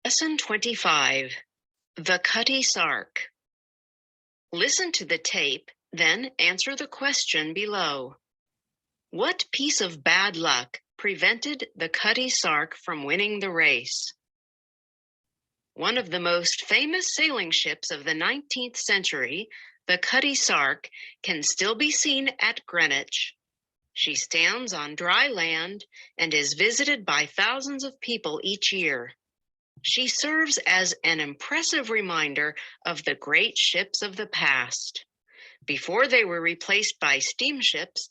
Lesson 25, The Cutty Sark. Listen to the tape, then answer the question below. What piece of bad luck prevented the Cutty Sark from winning the race? One of the most famous sailing ships of the 19th century, the Cutty Sark, can still be seen at Greenwich. She stands on dry land and is visited by thousands of people each year. She serves as an impressive reminder of the great ships of the past. Before they were replaced by steamships,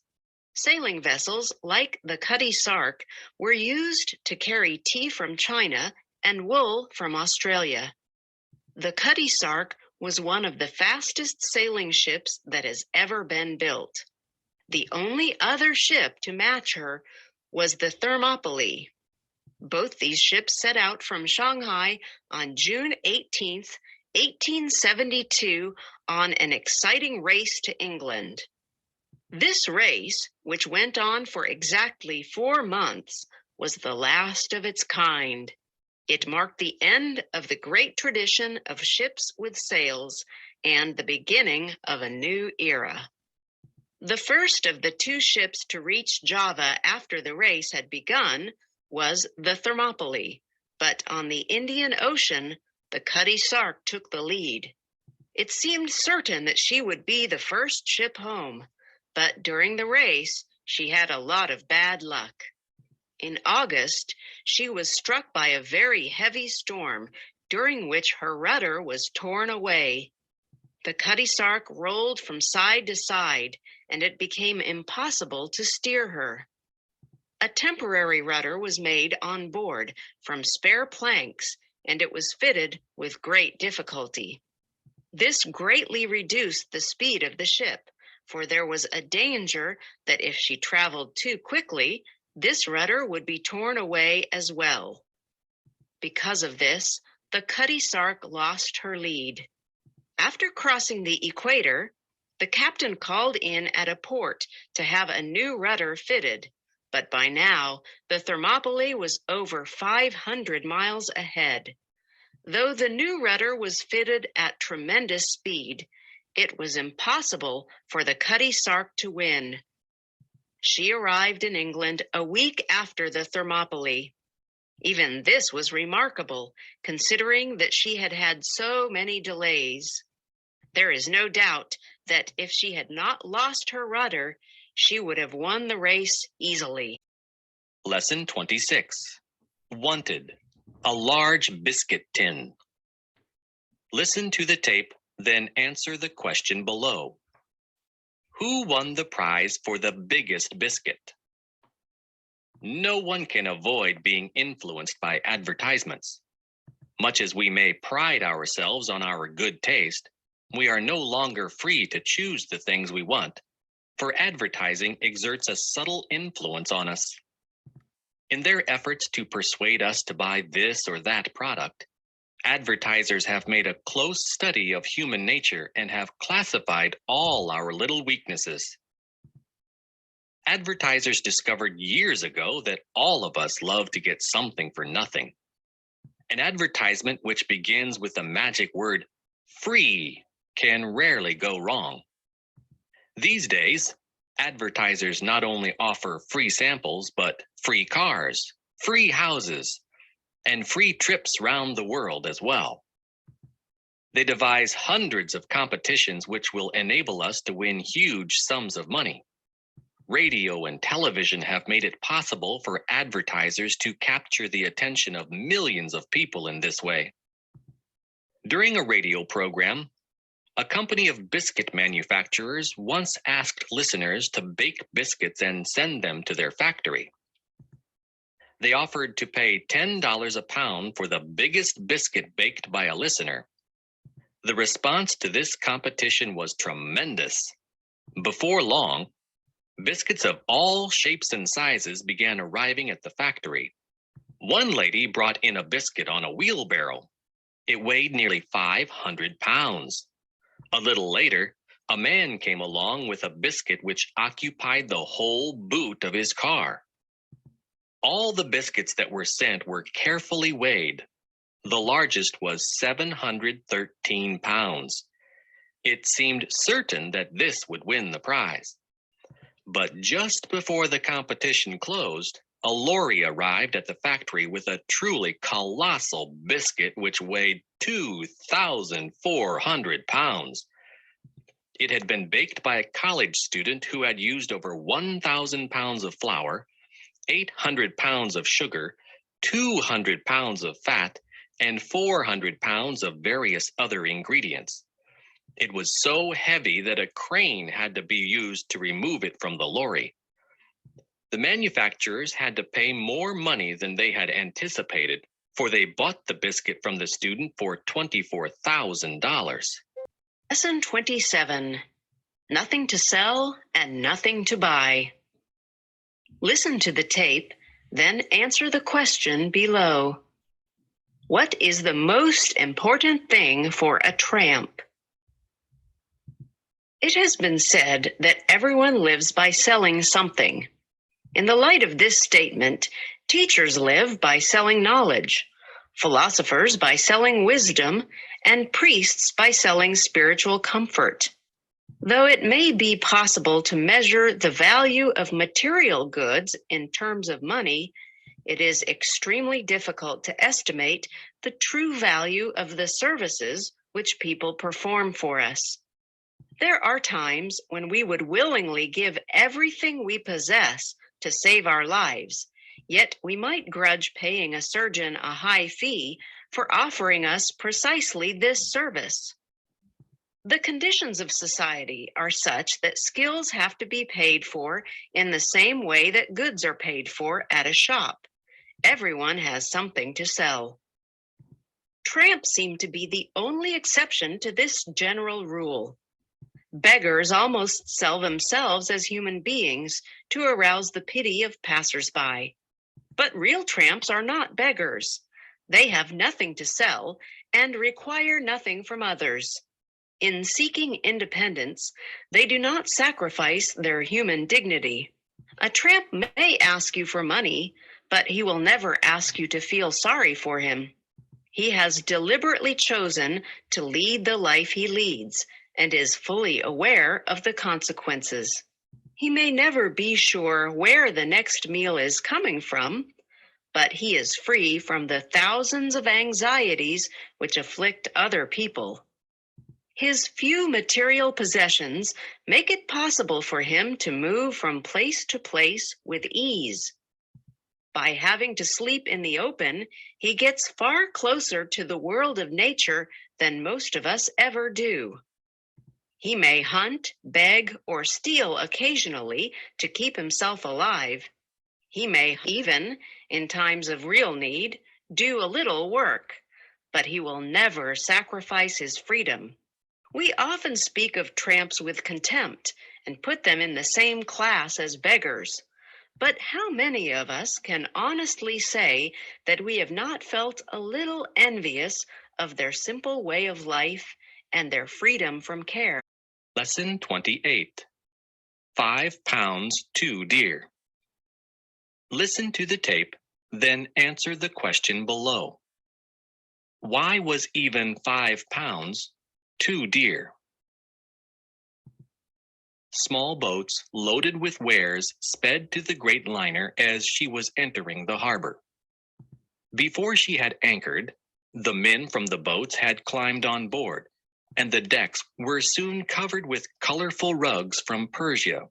sailing vessels like the Cutty Sark were used to carry tea from China and wool from Australia. The Cutty Sark was one of the fastest sailing ships that has ever been built. The only other ship to match her was the Thermopylae. Both these ships set out from Shanghai on June 18, 1872, on an exciting race to England. This race, which went on for exactly 4 months, was the last of its kind. It marked the end of the great tradition of ships with sails and the beginning of a new era. The first of the 2 ships to reach Java after the race had begun was the Thermopylae, but on the Indian Ocean, the Cutty Sark took the lead. It seemed certain that she would be the first ship home, but during the race, she had a lot of bad luck. In August, she was struck by a very heavy storm, during which her rudder was torn away. The Cutty Sark rolled from side to side, and it became impossible to steer her. A temporary rudder was made on board from spare planks, and it was fitted with great difficulty. This greatly reduced the speed of the ship, for there was a danger that if she traveled too quickly, this rudder would be torn away as well. Because of this, the Cutty Sark lost her lead. After crossing the equator, the captain called in at a port to have a new rudder fitted, but by now, the Thermopylae was over 500 miles ahead. Though the new rudder was fitted at tremendous speed, it was impossible for the Cutty Sark to win. She arrived in England a week after the Thermopylae. Even this was remarkable, considering that she had had so many delays. There is no doubt that if she had not lost her rudder, she would have won the race easily. Lesson 26. Wanted. A large biscuit tin. Listen to the tape, then answer the question below. Who won the prize for the biggest biscuit? No one can avoid being influenced by advertisements. Much as we may pride ourselves on our good taste, we are no longer free to choose the things we want, for advertising exerts a subtle influence on us. In their efforts to persuade us to buy this or that product, advertisers have made a close study of human nature and have classified all our little weaknesses. Advertisers discovered years ago that all of us love to get something for nothing. An advertisement which begins with the magic word free can rarely go wrong. These days, advertisers not only offer free samples, but free cars, free houses, and free trips round the world as well. They devise hundreds of competitions which will enable us to win huge sums of money. Radio and television have made it possible for advertisers to capture the attention of millions of people in this way. During a radio program, a company of biscuit manufacturers once asked listeners to bake biscuits and send them to their factory. They offered to pay $10 a pound for the biggest biscuit baked by a listener. The response to this competition was tremendous. Before long, biscuits of all shapes and sizes began arriving at the factory. One lady brought in a biscuit on a wheelbarrow. It weighed nearly 500 pounds. A little later, a man came along with a biscuit which occupied the whole boot of his car. All the biscuits that were sent were carefully weighed. The largest was 713 pounds. It seemed certain that this would win the prize. But just before the competition closed, a lorry arrived at the factory with a truly colossal biscuit which weighed 2,400 pounds. It had been baked by a college student who had used over 1,000 pounds of flour, 800 pounds of sugar, 200 pounds of fat, and 400 pounds of various other ingredients. It was so heavy that a crane had to be used to remove it from the lorry. The manufacturers had to pay more money than they had anticipated, for they bought the biscuit from the student for $24,000. Lesson 27. Nothing to sell and nothing to buy. Listen to the tape, then answer the question below. What is the most important thing for a tramp? It has been said that everyone lives by selling something. In the light of this statement, teachers live by selling knowledge, philosophers by selling wisdom, and priests by selling spiritual comfort. Though it may be possible to measure the value of material goods in terms of money, it is extremely difficult to estimate the true value of the services which people perform for us. There are times when we would willingly give everything we possess to save our lives, yet we might grudge paying a surgeon a high fee for offering us precisely this service. The conditions of society are such that skills have to be paid for in the same way that goods are paid for at a shop. Everyone has something to sell. Tramps seem to be the only exception to this general rule. Beggars almost sell themselves as human beings to arouse the pity of passers-by. But real tramps are not beggars. They have nothing to sell and require nothing from others. In seeking independence, they do not sacrifice their human dignity. A tramp may ask you for money, but he will never ask you to feel sorry for him. He has deliberately chosen to lead the life he leads and is fully aware of the consequences. He may never be sure where the next meal is coming from, but he is free from the thousands of anxieties which afflict other people. His few material possessions make it possible for him to move from place to place with ease. By having to sleep in the open, he gets far closer to the world of nature than most of us ever do. He may hunt, beg, or steal occasionally to keep himself alive. He may even, in times of real need, do a little work, but he will never sacrifice his freedom. We often speak of tramps with contempt and put them in the same class as beggars. But how many of us can honestly say that we have not felt a little envious of their simple way of life and their freedom from care? Lesson 28. 5 pounds too dear. Listen to the tape, then answer the question below. Why was even 5 pounds too dear? Small boats loaded with wares sped to the great liner as she was entering the harbor. Before she had anchored, the men from the boats had climbed on board, and the decks were soon covered with colorful rugs from Persia,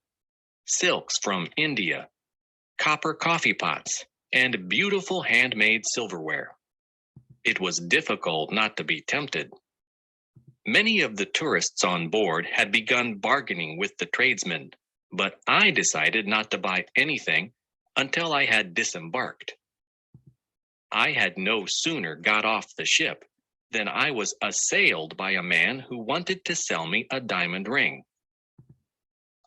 silks from India, copper coffee pots, and beautiful handmade silverware. It was difficult not to be tempted. Many of the tourists on board had begun bargaining with the tradesmen, but I decided not to buy anything until I had disembarked. I had no sooner got off the ship than I was assailed by a man who wanted to sell me a diamond ring.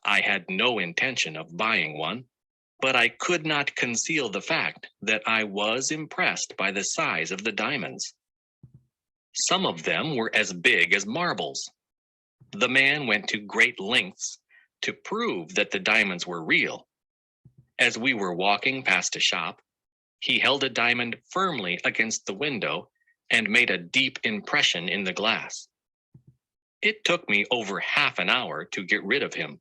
I had no intention of buying one, but I could not conceal the fact that I was impressed by the size of the diamonds. Some of them were as big as marbles. The man went to great lengths to prove that the diamonds were real. As we were walking past a shop, he held a diamond firmly against the window and made a deep impression in the glass. It took me over half an hour to get rid of him.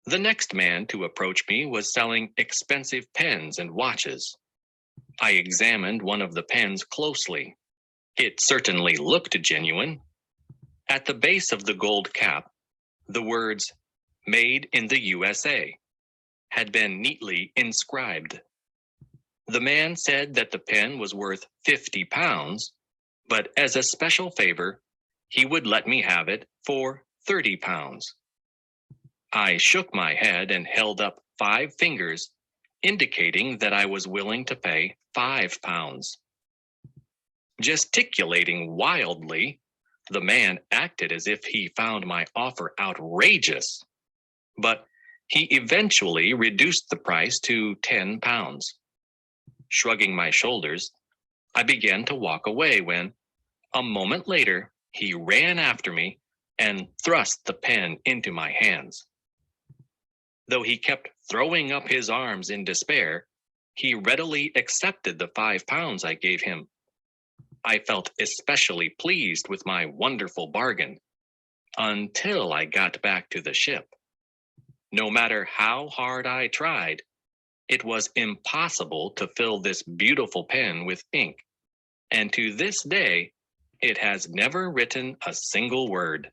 The next man to approach me was selling expensive pens and watches. I examined one of the pens closely. It certainly looked genuine. At the base of the gold cap, the words, "Made in the USA," had been neatly inscribed. The man said that the pen was worth 50 pounds, but as a special favor, he would let me have it for 30 pounds. I shook my head and held up 5 fingers, indicating that I was willing to pay 5 pounds. Gesticulating wildly, the man acted as if he found my offer outrageous, but he eventually reduced the price to 10 pounds. Shrugging my shoulders, I began to walk away when, a moment later, he ran after me and thrust the pen into my hands. Though he kept throwing up his arms in despair, he readily accepted the 5 pounds I gave him. I felt especially pleased with my wonderful bargain until I got back to the ship. No matter how hard I tried, it was impossible to fill this beautiful pen with ink, and to this day, it has never written a single word.